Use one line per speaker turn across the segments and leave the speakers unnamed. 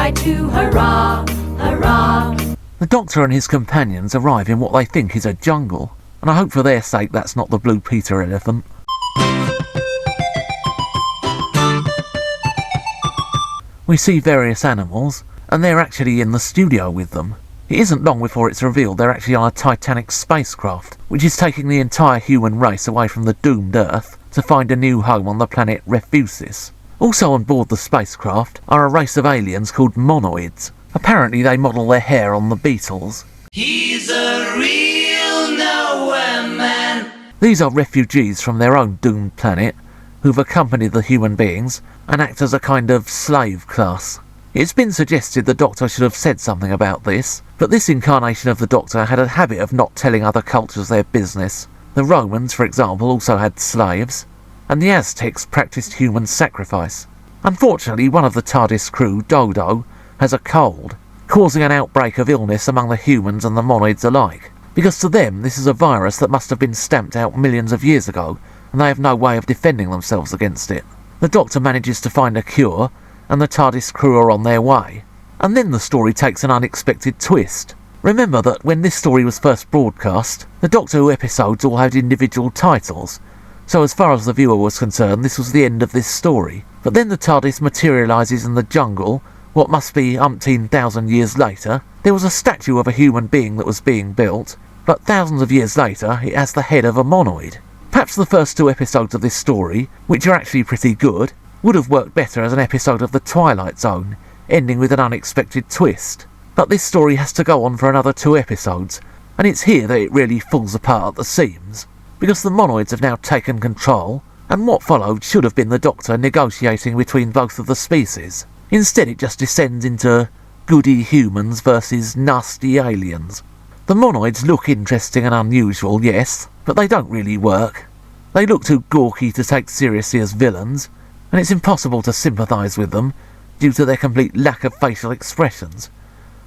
try to hurrah, hurrah.
The Doctor and his companions arrive in what they think is a jungle, and I hope for their sake that's not the Blue Peter elephant. We see various animals, and they're actually in the studio with them. It isn't long before it's revealed they're actually on a Titanic spacecraft, which is taking the entire human race away from the doomed Earth to find a new home on the planet Refusis. Also on board the spacecraft are a race of aliens called monoids. Apparently they model their hair on the Beatles.
He's a real nowhere man.
These are refugees from their own doomed planet who've accompanied the human beings and act as a kind of slave class. It's been suggested the Doctor should have said something about this, but this incarnation of the Doctor had a habit of not telling other cultures their business. The Romans, for example, also had slaves, and the Aztecs practiced human sacrifice. Unfortunately, one of the TARDIS crew, Dodo, has a cold, causing an outbreak of illness among the humans and the monoids alike, because to them this is a virus that must have been stamped out millions of years ago, and they have no way of defending themselves against it. The Doctor manages to find a cure, and the TARDIS crew are on their way. And then the story takes an unexpected twist. Remember that when this story was first broadcast, the Doctor Who episodes all had individual titles, so as far as the viewer was concerned this was the end of this story. But then the TARDIS materialises in the jungle, what must be umpteen thousand years later. There was a statue of a human being that was being built, but thousands of years later it has the head of a monoid. Perhaps the first two episodes of this story, which are actually pretty good, would have worked better as an episode of The Twilight Zone, ending with an unexpected twist. But this story has to go on for another 2 episodes, and it's here that it really falls apart at the seams, because the monoids have now taken control, and what followed should have been the Doctor negotiating between both of the species. Instead it just descends into goody humans versus nasty aliens. The monoids look interesting and unusual, yes, but they don't really work. They look too gawky to take seriously as villains, and it's impossible to sympathise with them due to their complete lack of facial expressions,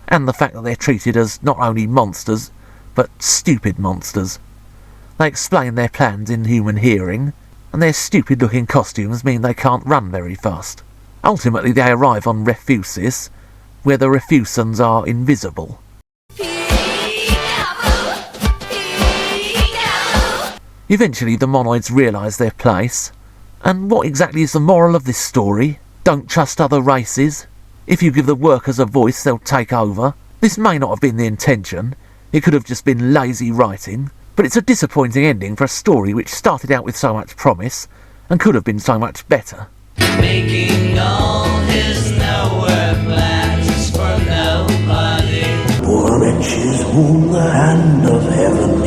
and the fact that they're treated as not only monsters, but stupid monsters. They explain their plans in human hearing, and their stupid-looking costumes mean they can't run very fast. Ultimately they arrive on Refusis, where the Refusans are invisible. Eventually the monoids realise their place. And what exactly is the moral of this story? Don't trust other races. If you give the workers a voice, they'll take over. This may not have been the intention. It could have just been lazy writing. But it's a disappointing ending for a story which started out with so much promise and could have been so much better.
Making all his nowhere plans for nobody.
Poor wretches whom the hand of heaven